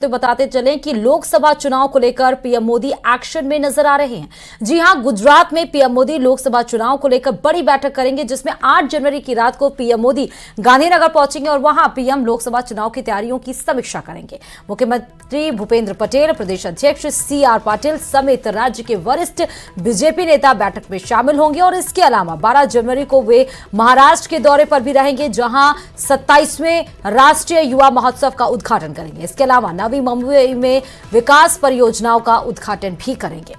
तो बताते चलें कि लोकसभा चुनाव को लेकर पीएम मोदी एक्शन में नजर आ रहे हैं। जी हां, गुजरात में पीएम मोदी लोकसभा चुनाव को लेकर बड़ी बैठक करेंगे, जिसमें 8 जनवरी की रात को पीएम मोदी गांधीनगर पहुंचेंगे और वहां पीएम लोकसभा चुनाव की तैयारियों की समीक्षा करेंगे। मुख्यमंत्री भूपेंद्र पटेल, प्रदेश अध्यक्ष CR पाटिल समेत राज्य के वरिष्ठ बीजेपी नेता बैठक में शामिल होंगे और इसके अलावा 12 जनवरी को वे महाराष्ट्र के दौरे पर भी रहेंगे, जहां 27वें राष्ट्रीय युवा महोत्सव का उद्घाटन करेंगे। इसके अलावा नवी मुंबई में विकास परियोजनाओं का उद्घाटन भी करेंगे।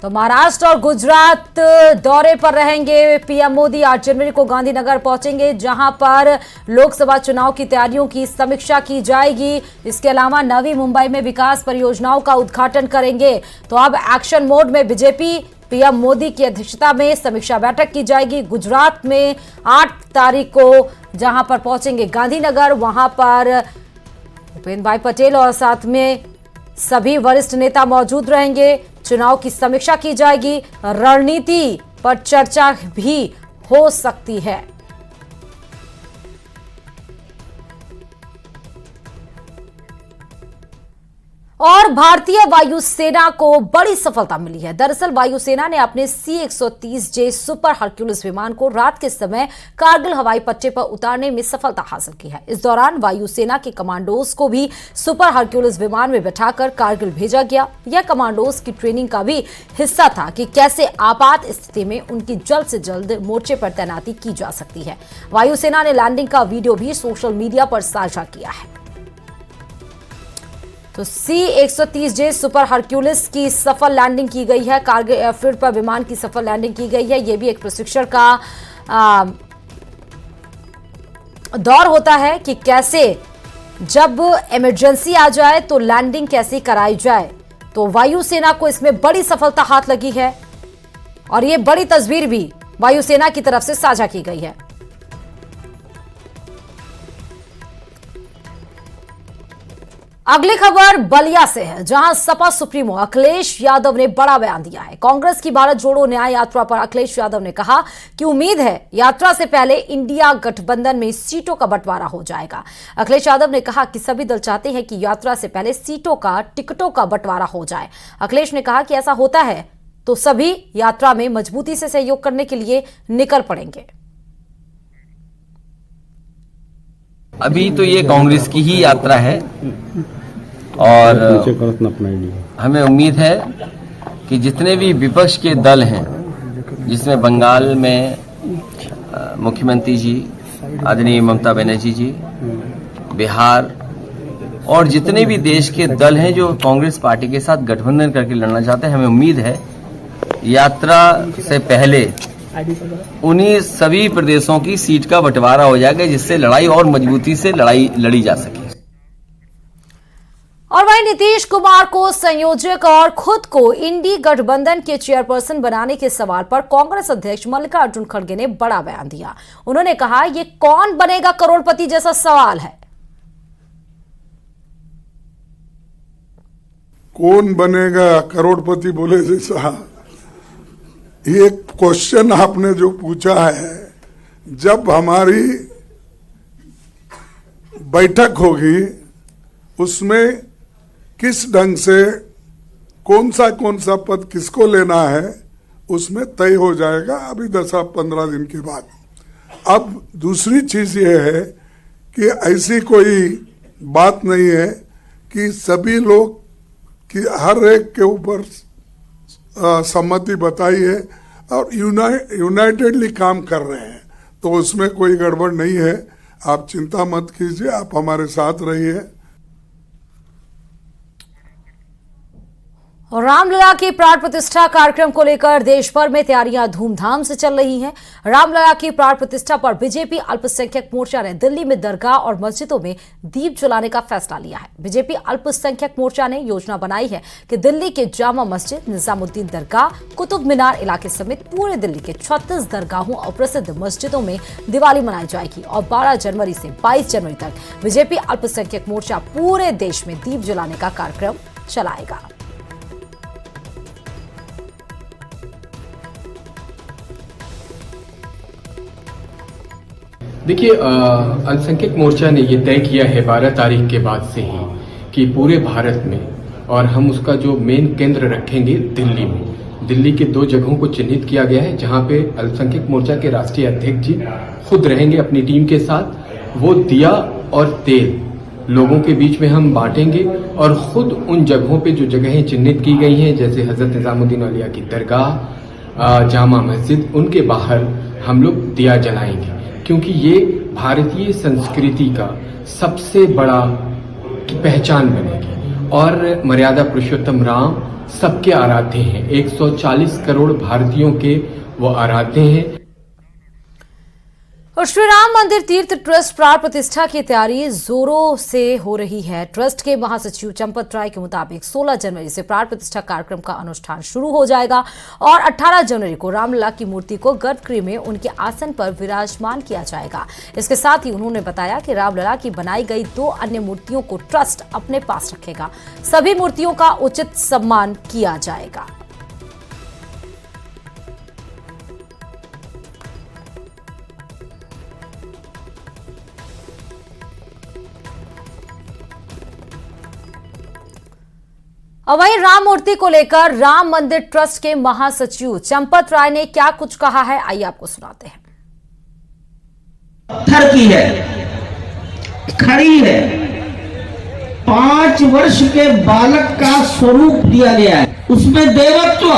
तो महाराष्ट्र और गुजरात दौरे पर रहेंगे पीएम मोदी। 8 जनवरी को गांधीनगर पहुंचेंगे, जहां पर लोकसभा चुनाव की तैयारियों की समीक्षा की जाएगी। इसके अलावा नवी मुंबई में विकास परियोजनाओं का उद्घाटन करेंगे। तो अब एक्शन मोड में बीजेपी, पीएम मोदी की अध्यक्षता में समीक्षा बैठक की जाएगी। गुजरात में 8 तारीख को जहां पर पहुंचेंगे गांधीनगर, वहां पर भूपेंद्र भाई पटेल और साथ में सभी वरिष्ठ नेता मौजूद रहेंगे। चुनाव की समीक्षा की जाएगी, रणनीति पर चर्चा भी हो सकती है। और भारतीय वायुसेना को बड़ी सफलता मिली है। दरअसल वायुसेना ने अपने C-130J सुपर हरक्यूलिस विमान को रात के समय कारगिल हवाई पट्टी पर उतारने में सफलता हासिल की है। इस दौरान वायुसेना के कमांडोज को भी सुपर हरक्यूलिस विमान में बैठाकर कारगिल भेजा गया। यह कमांडोज की ट्रेनिंग का भी हिस्सा था कि कैसे आपात स्थिति में उनकी जल्द से जल्द मोर्चे पर तैनाती की जा सकती है। वायुसेना ने लैंडिंग का वीडियो भी सोशल मीडिया पर साझा किया है। तो C-130J सुपर हरक्यूलिस की सफल लैंडिंग की गई है। कारगिल एयरफील्ड पर विमान की सफल लैंडिंग की गई है। यह भी एक प्रशिक्षण का दौर होता है कि कैसे जब इमरजेंसी आ जाए तो लैंडिंग कैसे कराई जाए। तो वायुसेना को इसमें बड़ी सफलता हाथ लगी है और यह बड़ी तस्वीर भी वायुसेना की तरफ से साझा की गई है। अगली खबर बलिया से है, जहां सपा सुप्रीमो अखिलेश यादव ने बड़ा बयान दिया है। कांग्रेस की भारत जोड़ो न्याय यात्रा पर अखिलेश यादव ने कहा कि उम्मीद है यात्रा से पहले इंडिया गठबंधन में सीटों का बंटवारा हो जाएगा। अखिलेश यादव ने कहा कि सभी दल चाहते हैं कि यात्रा से पहले टिकटों का बंटवारा हो जाए। अखिलेश ने कहा कि ऐसा होता है तो सभी यात्रा में मजबूती से सहयोग करने के लिए निकल पड़ेंगे। अभी तो ये कांग्रेस की ही यात्रा है और हमें उम्मीद है कि जितने भी विपक्ष के दल हैं, जिसमें बंगाल में मुख्यमंत्री जी आदरणीय ममता बनर्जी जी, बिहार और जितने भी देश के दल हैं जो कांग्रेस पार्टी के साथ गठबंधन करके लड़ना चाहते हैं, हमें उम्मीद है यात्रा से पहले उन्हीं सभी प्रदेशों की सीट का बंटवारा हो जाएगा, जिससे लड़ाई और मजबूती से लड़ी जा सके। और वहीं नीतीश कुमार को संयोजक और खुद को इंडी गठबंधन के चेयरपर्सन बनाने के सवाल पर कांग्रेस अध्यक्ष मल्लिकार्जुन खड़गे ने बड़ा बयान दिया। उन्होंने कहा, ये कौन बनेगा करोड़पति जैसा सवाल है। कौन बनेगा करोड़पति बोले जैसा ये क्वेश्चन आपने जो पूछा है, जब हमारी बैठक होगी उसमें किस ढंग से कौन सा पद किसको लेना है उसमें तय हो जाएगा, अभी 10-15 दिन के बाद। अब दूसरी चीज ये है कि ऐसी कोई बात नहीं है कि सभी लोग कि हर एक के ऊपर सहमति बताई है और यूनाइटेडली काम कर रहे हैं, तो उसमें कोई गड़बड़ नहीं है। आप चिंता मत कीजिए, आप हमारे साथ रहिए। और रामलला की प्राण प्रतिष्ठा कार्यक्रम को लेकर देश भर में तैयारियां धूमधाम से चल रही हैं। रामलला की प्राण प्रतिष्ठा पर बीजेपी अल्पसंख्यक मोर्चा ने दिल्ली में दरगाह और मस्जिदों में दीप जलाने का फैसला लिया है। बीजेपी अल्पसंख्यक मोर्चा ने योजना बनाई है कि दिल्ली के जामा मस्जिद, निजामुद्दीन दरगाह, कुतुब मीनार इलाके समेत पूरे दिल्ली के 36 दरगाहों और प्रसिद्ध मस्जिदों में दिवाली मनाई जाएगी और 12 जनवरी से 22 जनवरी तक बीजेपी अल्पसंख्यक मोर्चा पूरे देश में दीप जलाने का कार्यक्रम चलाएगा। देखिए, अल्पसंख्यक मोर्चा ने ये तय किया है 12 तारीख के बाद से ही कि पूरे भारत में, और हम उसका जो मेन केंद्र रखेंगे दिल्ली में। दिल्ली के 2 जगहों को चिन्हित किया गया है जहां पे अल्पसंख्यक मोर्चा के राष्ट्रीय अध्यक्ष जी खुद रहेंगे अपनी टीम के साथ। वो दिया और तेल लोगों के बीच में हम बांटेंगे और खुद उन जगहों पे जो जगहें चिन्हित की गई हैं, जैसे हजरत निजामुद्दीन औलिया की दरगाह, जामा मस्जिद, उनके बाहर हम लोग दिया जलाएंगे, क्योंकि ये भारतीय संस्कृति का सबसे बड़ा पहचान बनेगी। और मर्यादा पुरुषोत्तम राम सबके आराध्य हैं, 140 करोड़ भारतीयों के वो आराध्य हैं। और श्री राम मंदिर तीर्थ ट्रस्ट प्राण प्रतिष्ठा की तैयारी जोरों से हो रही है। ट्रस्ट के महासचिव चंपत राय के मुताबिक 16 जनवरी से प्राण प्रतिष्ठा कार्यक्रम का अनुष्ठान शुरू हो जाएगा और 18 जनवरी को रामलला की मूर्ति को गर्भगृह में उनके आसन पर विराजमान किया जाएगा। इसके साथ ही उन्होंने बताया कि रामलला की बनाई गई 2 अन्य मूर्तियों को ट्रस्ट अपने पास रखेगा। सभी मूर्तियों का उचित सम्मान किया जाएगा। और वहीं राम मूर्ति को लेकर राम मंदिर ट्रस्ट के महासचिव चंपत राय ने क्या कुछ कहा है, आइए आपको सुनाते हैं। पत्थर की है, खड़ी है, 5 वर्ष के बालक का स्वरूप दिया गया है। उसमें देवत्व,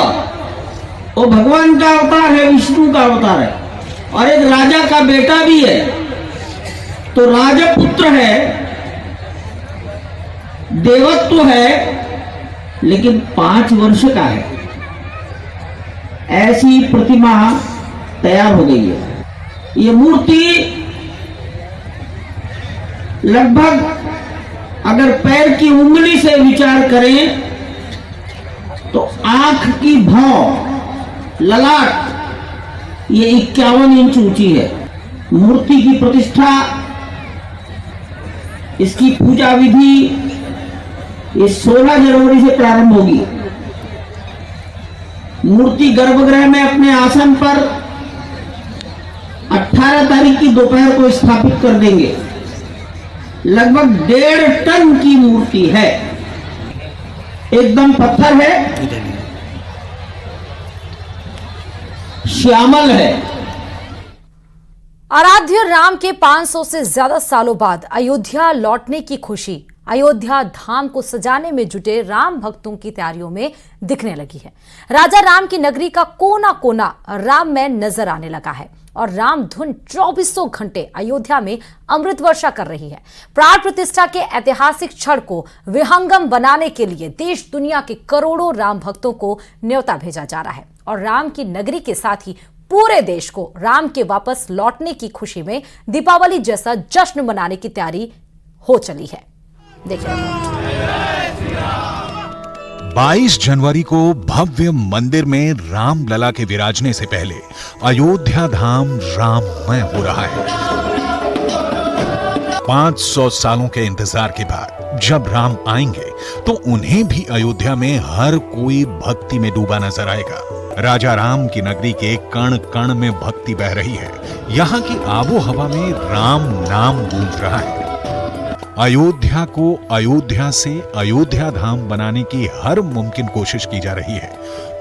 वो भगवान का अवतार है, विष्णु का अवतार है, और एक राजा का बेटा भी है, तो राजपुत्र है, देवत्व है, लेकिन 5 वर्ष का है। ऐसी प्रतिमा तैयार हो गई है। ये मूर्ति लगभग, अगर पैर की उंगली से विचार करें तो आंख की भौं, ललाट, ये 51 इंच ऊंची है। मूर्ति की प्रतिष्ठा, इसकी पूजा विधि ये 16 जनवरी से प्रारंभ होगी। मूर्ति गर्भगृह में अपने आसन पर 18 तारीख की दोपहर को स्थापित कर देंगे। लगभग 1.5 टन की मूर्ति है, एकदम पत्थर है, श्यामल है। आराध्य राम के 500 से ज्यादा सालों बाद अयोध्या लौटने की खुशी अयोध्या धाम को सजाने में जुटे राम भक्तों की तैयारियों में दिखने लगी है। राजा राम की नगरी का कोना कोना राममय नजर आने लगा है और राम धुन 2400 घंटे अयोध्या में अमृत वर्षा कर रही है। प्राण प्रतिष्ठा के ऐतिहासिक क्षण को विहंगम बनाने के लिए देश दुनिया के करोड़ों राम भक्तों को न्योता भेजा जा रहा है और राम की नगरी के साथ ही पूरे देश को राम के वापस लौटने की खुशी में दीपावली जैसा जश्न मनाने की तैयारी हो चली है। देखिए, 22 जनवरी को भव्य मंदिर में रामलला के विराजने से पहले अयोध्या धाम राममय हो रहा है। 500 सालों के इंतजार के बाद जब राम आएंगे तो उन्हें भी अयोध्या में हर कोई भक्ति में डूबा नजर आएगा। राजा राम की नगरी के कण कण में भक्ति बह रही है। यहाँ की आबो हवा में राम नाम गूंज रहा है। अयोध्या को अयोध्या से अयोध्या धाम बनाने की हर मुमकिन कोशिश की जा रही है।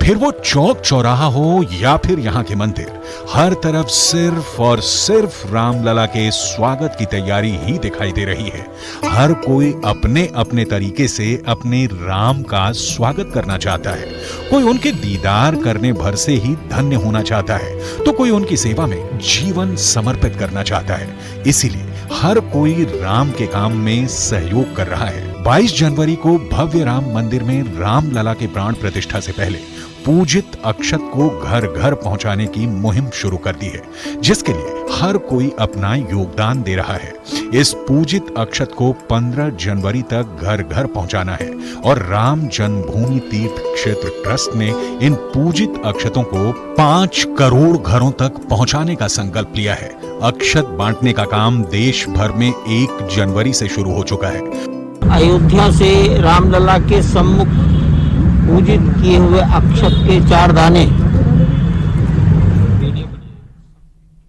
फिर वो चौक चौराहा हो या फिर यहाँ के मंदिर, हर तरफ सिर्फ और सिर्फ रामलला के स्वागत की तैयारी ही दिखाई दे रही है। हर कोई अपने अपने तरीके से अपने राम का स्वागत करना चाहता है। कोई उनके दीदार करने भर से ही धन्य होना चाहता है, तो कोई उनकी सेवा में जीवन समर्पित करना चाहता है। इसीलिए हर कोई राम के काम में सहयोग कर रहा है। 22 जनवरी को भव्य राम मंदिर में रामलला के प्राण प्रतिष्ठा से पहले पूजित अक्षत को घर घर पहुंचाने की मुहिम शुरू कर दी है, जिसके लिए हर कोई अपना योगदान दे रहा है। इस पूजित अक्षत को 15 जनवरी तक घर घर पहुंचाना है और राम जन्मभूमि तीर्थ क्षेत्र ट्रस्ट ने इन पूजित अक्षतों को 5 करोड़ घरों तक पहुंचाने का संकल्प लिया है। अक्षत बांटने का काम देश भर में 1 जनवरी से शुरू हो चुका है। अयोध्या से रामलला के सम्मुख पूजित किए हुए अक्षत के 4 दाने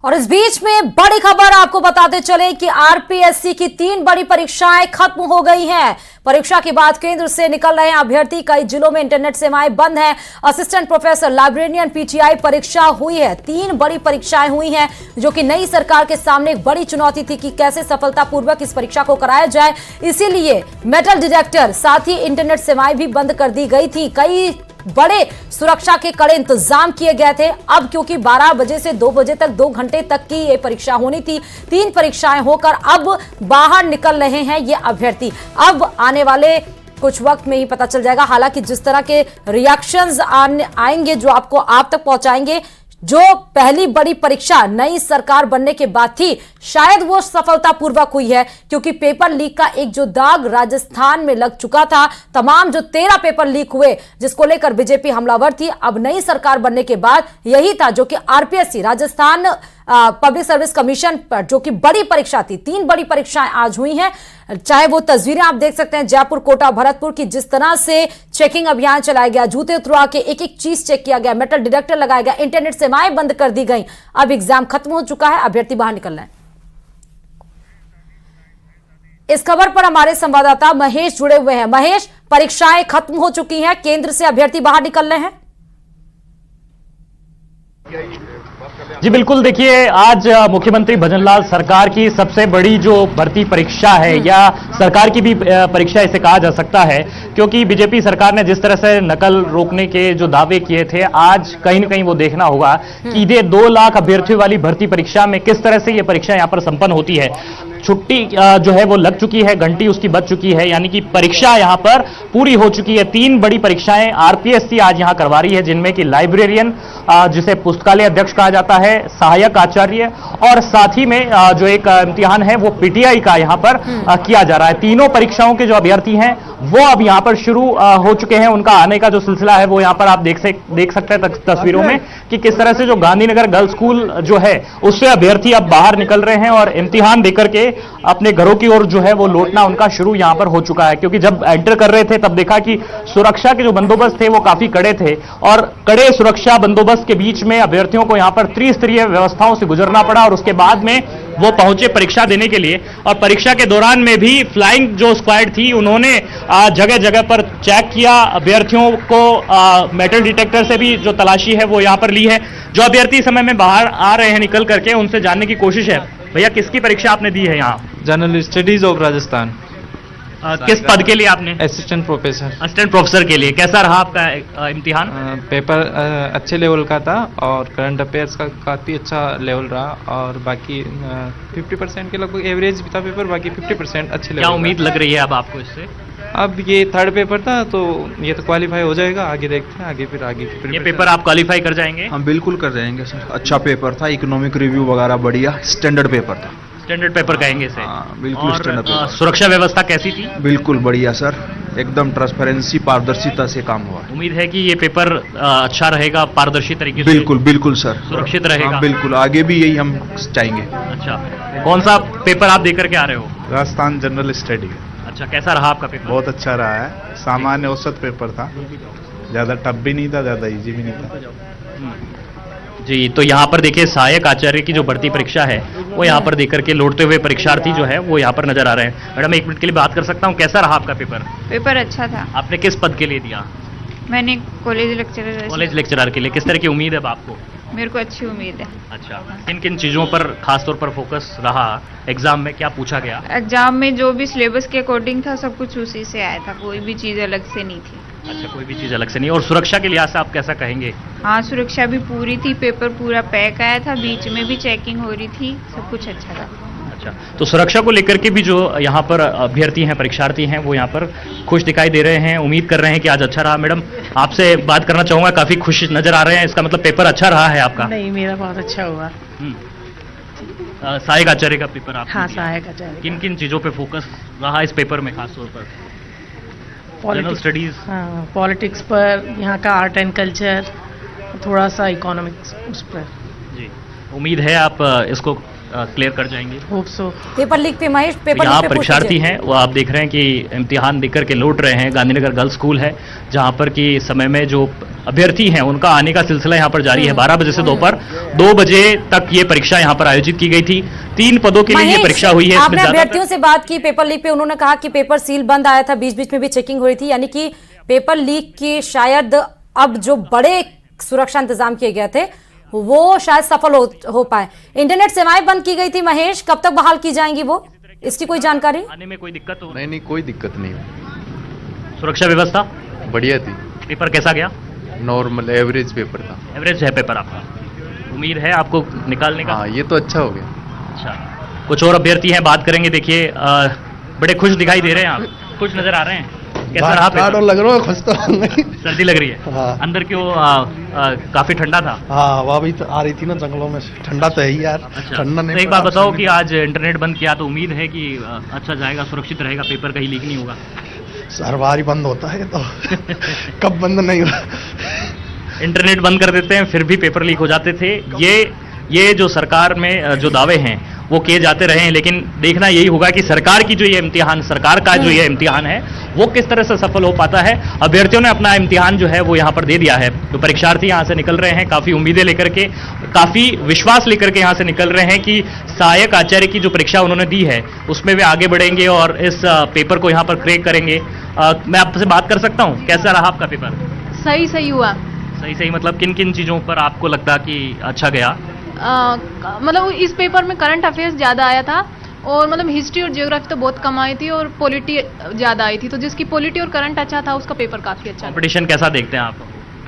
और इस बीच में बड़ी खबर आपको बताते चले कि आरपीएससी की 3 बड़ी परीक्षाएं खत्म हो गई हैं। परीक्षा के बाद केंद्र से निकल रहे हैं अभ्यर्थी। कई जिलों में इंटरनेट सेवाएं बंद हैं। असिस्टेंट प्रोफेसर, लाइब्रेरियन, पीटीआई परीक्षा हुई है। 3 बड़ी परीक्षाएं हुई हैं, जो कि नई सरकार के सामने एक बड़ी चुनौती थी कि कैसे सफलतापूर्वक इस परीक्षा को कराया जाए। इसीलिए मेटल डिटेक्टर, साथ ही इंटरनेट सेवाएं भी बंद कर दी गई थी। कई बड़े सुरक्षा के कड़े इंतजाम किए गए थे। अब क्योंकि 12 बजे से 2 बजे तक 2 घंटे तक की ये परीक्षा होनी थी, 3 परीक्षाएं होकर अब बाहर निकल रहे हैं ये अभ्यर्थी। अब आने वाले कुछ वक्त में ही पता चल जाएगा। हालांकि जिस तरह के रिएक्शंस आएंगे जो आपको आप तक पहुंचाएंगे, जो पहली बड़ी परीक्षा नई सरकार बनने के बाद थी, शायद वो सफलतापूर्वक हुई है, क्योंकि पेपर लीक का एक जो दाग राजस्थान में लग चुका था। तमाम जो 13 पेपर लीक हुए जिसको लेकर बीजेपी हमलावर थी, अब नई सरकार बनने के बाद यही था जो कि RPSC, Rajasthan public service commission पर, जो कि बड़ी परीक्षा थी। 3 बड़ी परीक्षाएं आज हुई हैं। चाहे वो तस्वीरें आप देख सकते हैं जयपुर, कोटा, भरतपुर की, जिस तरह से चेकिंग अभियान चलाया गया, जूते उतरवा के एक एक चीज चेक किया गया, मेटल डिटेक्टर लगाया गया, इंटरनेट सेवाएं बंद कर दी गई। अब एग्जाम खत्म हो चुका है, अभ्यर्थी बाहर निकल रहे हैं। इस खबर पर हमारे संवाददाता महेश जुड़े हुए हैं। महेश, परीक्षाएं खत्म हो चुकी हैं, केंद्र से अभ्यर्थी बाहर निकल रहे हैं। जी बिल्कुल, देखिए आज मुख्यमंत्री भजनलाल सरकार की सबसे बड़ी जो भर्ती परीक्षा है, या सरकार की भी परीक्षा इसे कहा जा सकता है, क्योंकि बीजेपी सरकार ने जिस तरह से नकल रोकने के जो दावे किए थे, आज कहीं न कहीं वो देखना होगा कि ये 2 लाख अभ्यर्थियों वाली भर्ती परीक्षा में किस तरह से ये परीक्षा यहां पर संपन्न होती है। छुट्टी जो है वो लग चुकी है, घंटी उसकी बज चुकी है, यानी कि परीक्षा यहां पर पूरी हो चुकी है। 3 बड़ी परीक्षाएं आरपीएससी आज यहां करवा रही है, जिनमें कि लाइब्रेरियन, जिसे पुस्तकालय अध्यक्ष कहा जाता है, सहायक आचार्य, और साथ ही में जो एक इम्तिहान है वो पीटीआई का यहां पर किया जा रहा है। तीनों परीक्षाओं के जो अभ्यर्थी हैं वो अब यहां पर शुरू हो चुके हैं। उनका आने का जो सिलसिला है वो यहां पर आप देख सकते हैं तस्वीरों में कि किस तरह से जो गांधीनगर गर्ल्स स्कूल जो है उससे अभ्यर्थी अब बाहर निकल रहे हैं और इम्तिहान देकर के अपने घरों की ओर जो है वो लौटना उनका शुरू यहां पर हो चुका है। क्योंकि जब एंटर कर रहे थे तब देखा कि सुरक्षा के जो बंदोबस्त थे वो काफी कड़े थे, और कड़े सुरक्षा बंदोबस्त के बीच में अभ्यर्थियों को यहां पर त्रिस्तरीय व्यवस्थाओं से गुजरना पड़ा, और उसके बाद में वो पहुंचे परीक्षा देने के लिए। और परीक्षा के दौरान में भी फ्लाइंग जो स्क्वाड थी उन्होंने जगह जगह पर चेक किया अभ्यर्थियों को। मेटल डिटेक्टर से भी जो तलाशी है वो यहां पर ली है। जो अभ्यर्थी समय में बाहर आ रहे हैं निकल करके, उनसे जानने की कोशिश है, भैया किसकी परीक्षा आपने दी है यहाँ? General studies of Rajasthan. किस पद के लिए आपने? Assistant professor. असिस्टेंट प्रोफेसर के लिए। कैसा रहा आपका इम्तिहान? पेपर अच्छे लेवल का था, और करंट अफेयर्स का काफ़ी अच्छा लेवल रहा, और बाकी 50% के लगभग एवरेज भी था पेपर, बाकी 50% अच्छे लेवल। क्या उम्मीद लग रही है अब आपको इससे? अब ये 3rd पेपर था, तो ये तो क्वालिफाई हो जाएगा, आगे देखते हैं, आगे फिर आगे ये पेपर आप क्वालिफाई कर जाएंगे? हम बिल्कुल कर जाएंगे सर। अच्छा पेपर था, इकोनॉमिक रिव्यू वगैरह बढ़िया, स्टैंडर्ड पेपर था। स्टैंडर्ड पेपर कहेंगे इसे? बिल्कुल स्टैंडर्ड पेपर। सुरक्षा व्यवस्था कैसी थी? बिल्कुल बढ़िया सर, एकदम ट्रांसपेरेंसी, पारदर्शिता से काम हुआ। उम्मीद है कि ये पेपर अच्छा रहेगा, पारदर्शी तरीके से? बिल्कुल बिल्कुल सर, सुरक्षित रहेगा। बिल्कुल, आगे भी यही हम चाहेंगे। अच्छा, कौन सा पेपर आप देकर के आ रहे हो? Rajasthan general study. अच्छा, कैसा रहा आपका पेपर? बहुत अच्छा रहा है, सामान्य औसत पेपर था, ज़्यादा टफ भी नहीं था, ज़्यादा इजी भी नहीं था। जी, तो यहाँ पर देखिए सहायक आचार्य की जो भर्ती परीक्षा है वो यहाँ पर देकर के लौटते हुए परीक्षार्थी जो है वो यहाँ पर नजर आ रहे हैं। मैडम, 1 मिनट के लिए बात कर सकता हूँ? कैसा रहा आपका पेपर? पेपर अच्छा था। आपने किस पद के लिए दिया? मैंने कॉलेज लेक्चरर। कॉलेज लेक्चरर के लिए। किस तरह की उम्मीद है अब आपको? मेरे को अच्छी उम्मीद है। अच्छा, किन किन चीज़ों पर खास तौर पर फोकस रहा? एग्जाम में क्या पूछा गया? एग्जाम में जो भी सिलेबस के अकॉर्डिंग था सब कुछ उसी से आया था, कोई भी चीज़ अलग से नहीं थी। अच्छा, कोई भी चीज़ अलग से नहीं। और सुरक्षा के लिहाज से आप कैसा कहेंगे? हाँ, सुरक्षा भी पूरी थी, पेपर पूरा पैक आया था, बीच में भी चेकिंग हो रही थी, सब कुछ अच्छा था। अच्छा, तो सुरक्षा को लेकर के भी जो यहाँ पर अभ्यर्थी हैं, परीक्षार्थी हैं, वो यहाँ पर खुश दिखाई दे रहे हैं, उम्मीद कर रहे हैं कि आज अच्छा रहा। मैडम, आपसे बात करना चाहूँगा, काफ़ी खुश नजर आ रहे हैं, इसका मतलब पेपर अच्छा रहा है आपका? नहीं, मेरा बहुत अच्छा हुआ। सहायक आचार्य का पेपर आप? हाँ, सहायक आचार्य। किन किन चीज़ों पे फोकस रहा इस पेपर में खास तौर पर? General studies. हाँ, पॉलिटिक्स पर, यहाँ का आर्ट एंड कल्चर, थोड़ा सा इकोनॉमिक्स उस पर। जी, उम्मीद है आप इसको क्लियर कर जाएंगे? Hope so. पेपर लीक पे महेश, पेपर यहाँ लीक पे परीक्षार्थी हैं, वो आप देख रहे हैं कि इम्तिहान देकर के लौट रहे हैं। गांधीनगर गर्ल्स स्कूल है जहाँ पर कि समय में जो अभ्यर्थी हैं उनका आने का सिलसिला यहाँ पर जारी है। 12 बजे से दोपहर 2 बजे तक ये परीक्षा यहाँ पर आयोजित की गई थी। 3 पदों के लिए ये परीक्षा हुई है। आपने अभ्यर्थियों से बात की पेपर लीक पे, उन्होंने कहा कि पेपर सील बंद आया था, बीच बीच में भी चेकिंग हो रही थी, यानी कि पेपर लीक की शायद अब जो बड़े सुरक्षा इंतजाम किए गए थे वो शायद सफल हो पाए। इंटरनेट सेवाएं बंद की गई थी महेश, कब तक बहाल की जाएंगी वो, इसकी कोई जानकारी? आने में कोई दिक्कत हो? नहीं, कोई दिक्कत नहीं। सुरक्षा व्यवस्था बढ़िया थी। पेपर कैसा गया? नॉर्मल एवरेज पेपर था। एवरेज है पेपर आपका? उम्मीद है आपको निकालने का? हाँ, ये तो अच्छा हो गया। अच्छा, कुछ और अभ्यर्थी हैं, बात करेंगे। देखिए बड़े खुश दिखाई दे रहे हैं आप, खुश नजर आ रहे हैं। कैसा रहा पेपर? लग रहा है, खुश तो नहीं। सर्दी लग रही है? हाँ। अंदर क्यों काफी ठंडा था? हाँ, हवा भी तो आ रही थी ना जंगलों में, ठंडा तो है ही यार। अच्छा, ठंडा नहीं। तो एक बात बताओ कि आज इंटरनेट बंद किया तो उम्मीद है कि अच्छा जाएगा, सुरक्षित रहेगा, पेपर कहीं लीक नहीं होगा? हर बार ही बंद होता है तो कब बंद नहीं हुआ। इंटरनेट बंद कर देते हैं फिर भी पेपर लीक हो जाते थे। ये जो सरकार में जो दावे हैं वो किए जाते रहे हैं, लेकिन देखना यही होगा कि सरकार की जो ये इम्तिहान, सरकार का जो ये इम्तिहान है वो किस तरह से सफल हो पाता है। अभ्यर्थियों ने अपना इम्तिहान जो है वो यहाँ पर दे दिया है। तो परीक्षार्थी यहाँ से निकल रहे हैं काफ़ी उम्मीदें लेकर के, काफ़ी विश्वास लेकर के यहाँ से निकल रहे हैं कि सहायक आचार्य की जो परीक्षा उन्होंने दी है उसमें वे आगे बढ़ेंगे और इस पेपर को यहाँ पर क्रैक करेंगे। मैं आपसे बात कर सकता हूँ, कैसा रहा आपका पेपर? सही हुआ। सही मतलब किन किन चीज़ों पर आपको लगता कि अच्छा गया? मतलब इस पेपर में करंट अफेयर्स ज़्यादा आया था और मतलब हिस्ट्री और ज्योग्राफी तो बहुत कम आई थी और पॉलिटी ज़्यादा आई थी, तो जिसकी पॉलिटी और करंट अच्छा था उसका पेपर काफ़ी अच्छा। कंपटीशन कैसा देखते हैं आप?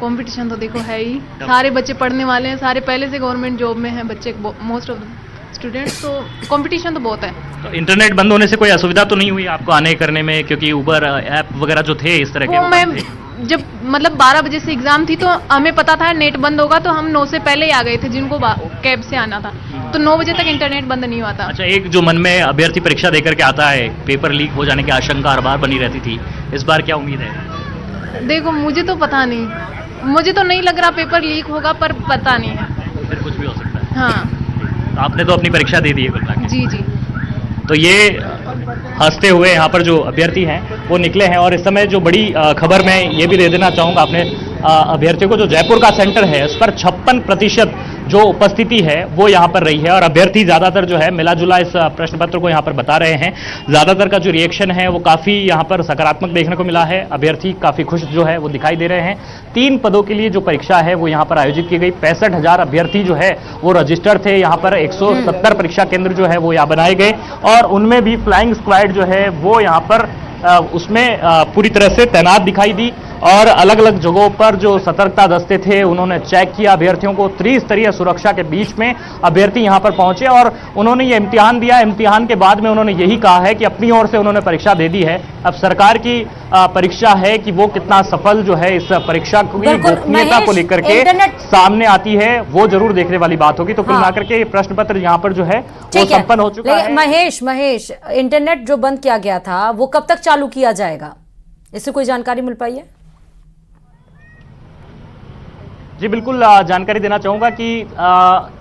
कंपटीशन तो देखो है ही, सारे बच्चे पढ़ने वाले हैं, सारे पहले से गवर्नमेंट जॉब में हैं बच्चे, मोस्ट ऑफ स्टूडेंट्स, तो कंपटीशन तो बहुत है। तो इंटरनेट बंद होने से कोई असुविधा तो नहीं हुई आपको आने करने में, क्योंकि उबर ऐप वगैरह जो थे इस तरह के? मैं जब मतलब 12 बजे से एग्जाम थी तो हमें पता था नेट बंद होगा, तो हम 9 से पहले ही आ गए थे जिनको कैब से आना था, तो 9 बजे तक इंटरनेट बंद नहीं हुआ था। अच्छा, एक जो मन में अभ्यर्थी परीक्षा देकर के आता है, पेपर लीक हो जाने की आशंका हर बार बनी रहती थी, इस बार क्या उम्मीद है? देखो मुझे तो पता नहीं, मुझे तो नहीं लग रहा पेपर लीक होगा, पर पता नहीं है, फिर कुछ भी हो सकता है। हाँ, तो आपने तो अपनी परीक्षा दे दी है कुल मिला के? जी। तो ये हंसते हुए यहाँ पर जो अभ्यर्थी हैं वो निकले हैं। और इस समय जो बड़ी खबर मैं ये भी दे देना चाहूँगा अपने अभ्यर्थियों को, जो जयपुर का सेंटर है उस पर 56% जो उपस्थिति है वो यहाँ पर रही है और अभ्यर्थी ज़्यादातर जो है मिला जुला इस प्रश्न पत्र को यहाँ पर बता रहे हैं। ज़्यादातर का जो रिएक्शन है वो काफ़ी यहाँ पर सकारात्मक देखने को मिला है। अभ्यर्थी काफ़ी खुश जो है वो दिखाई दे रहे हैं। 3 पदों के लिए जो परीक्षा है वो यहाँ पर आयोजित की गई। 65,000 अभ्यर्थी जो है वो रजिस्टर्ड थे। यहाँ पर 170 परीक्षा केंद्र जो है वो यहाँ बनाए गए और उनमें भी फ्लाइंग स्क्वाड जो है वो यहाँ पर उसमें पूरी तरह से तैनात दिखाई दी और अलग अलग जगहों पर जो सतर्कता दस्ते थे उन्होंने चेक किया अभ्यर्थियों को। त्रिस्तरीय सुरक्षा के बीच में अभ्यर्थी यहां पर पहुंचे और उन्होंने ये इम्तिहान दिया। इम्तिहान के बाद में उन्होंने यही कहा है कि अपनी ओर से उन्होंने परीक्षा दे दी है। अब सरकार की परीक्षा है कि वो कितना सफल जो है इस परीक्षा की गोपनीयता को लेकर के सामने आती है, वो जरूर देखने वाली बात होगी। तो कुल मिलाकर के प्रश्न पत्र यहाँ पर जो है वो संपन्न हो चुका है। महेश, इंटरनेट जो बंद किया गया था वो कब तक चालू किया जाएगा, इससे कोई जानकारी मिल पाई है? जी बिल्कुल, जानकारी देना चाहूँगा कि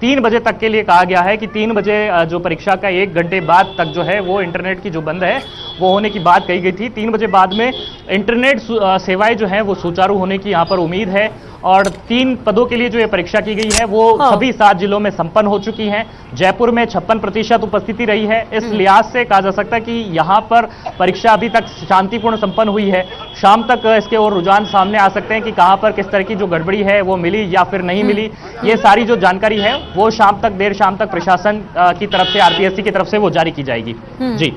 3 बजे तक के लिए कहा गया है कि 3 बजे जो परीक्षा का 1 घंटे बाद तक जो है वो इंटरनेट की जो बंद है वो होने की बात कही गई थी। 3 बजे बाद में इंटरनेट सेवाएं जो हैं वो सुचारू होने की यहाँ पर उम्मीद है और 3 पदों के लिए जो ये परीक्षा की गई है वो सभी 7 जिलों में संपन्न हो चुकी हैं। जयपुर में 56% उपस्थिति रही है। इस लिहाज से कहा जा सकता है कि यहाँ पर परीक्षा अभी तक शांतिपूर्ण संपन्न हुई है। शाम तक इसके और रुझान सामने आ सकते हैं कि कहाँ पर किस तरह की जो गड़बड़ी है वो मिली या फिर नहीं मिली। ये सारी जो जानकारी है वो शाम तक, देर शाम तक प्रशासन की तरफ से, आरपीएससी की तरफ से वो जारी की जाएगी। जी,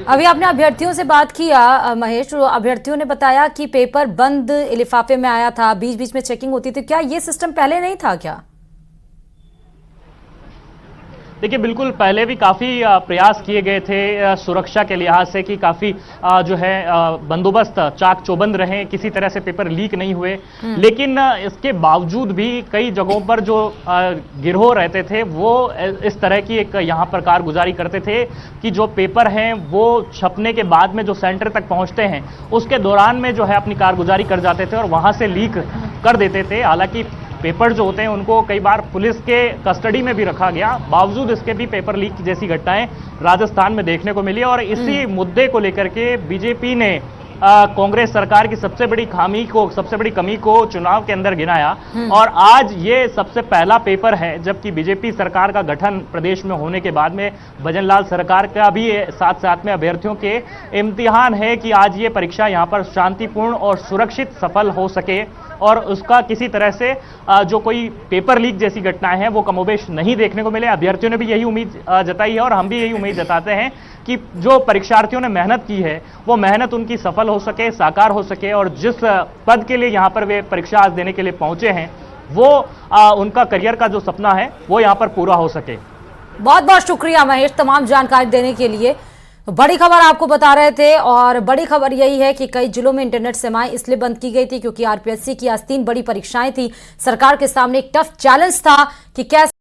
अभी आपने अभ्यर्थियों से बात किया महेश, अभ्यर्थियों ने बताया कि पेपर बंद लिफाफे में आया था, बीच बीच में चेकिंग होती थी, क्या ये सिस्टम पहले नहीं था क्या? देखिए बिल्कुल, पहले भी काफ़ी प्रयास किए गए थे सुरक्षा के लिहाज से कि काफ़ी जो है बंदोबस्त चाक चौबंद रहे, किसी तरह से पेपर लीक नहीं हुए। लेकिन इसके बावजूद भी कई जगहों पर जो गिरोह रहते थे वो इस तरह की एक यहाँ पर कारगुजारी करते थे कि जो पेपर हैं वो छपने के बाद में जो सेंटर तक पहुँचते हैं उसके दौरान में जो है अपनी कारगुजारी कर जाते थे और वहाँ से लीक कर देते थे। हालांकि पेपर जो होते हैं उनको कई बार पुलिस के कस्टडी में भी रखा गया, बावजूद इसके भी पेपर लीक जैसी घटनाएं राजस्थान में देखने को मिली। और इसी मुद्दे को लेकर के बीजेपी ने कांग्रेस सरकार की सबसे बड़ी कमी को चुनाव के अंदर गिनाया। और आज ये सबसे पहला पेपर है जबकि बीजेपी सरकार का गठन प्रदेश में होने के बाद में भजनलाल सरकार का भी साथ साथ में अभ्यर्थियों के इम्तिहान है कि आज ये परीक्षा यहाँ पर शांतिपूर्ण और सुरक्षित सफल हो सके और उसका किसी तरह से जो कोई पेपर लीक जैसी घटनाएं हैं वो कमोबेश नहीं देखने को मिले। अभ्यर्थियों ने भी यही उम्मीद जताई है और हम भी यही उम्मीद जताते हैं कि जो परीक्षार्थियों ने मेहनत की है वो मेहनत उनकी सफल हो सके, साकार हो सके और जिस पद के लिए यहाँ पर वे परीक्षा आज देने के लिए पहुंचे हैं वो उनका करियर का जो सपना है वो यहाँ पर पूरा हो सके। बहुत बहुत शुक्रिया महेश तमाम जानकारी देने के लिए। बड़ी खबर आपको बता रहे थे और बड़ी खबर यही है कि कई जिलों में इंटरनेट सेवाएं इसलिए बंद की गई थी क्योंकि आरपीएससी की आज 3 बड़ी परीक्षाएं थी। सरकार के सामने एक टफ चैलेंज था कि कैसे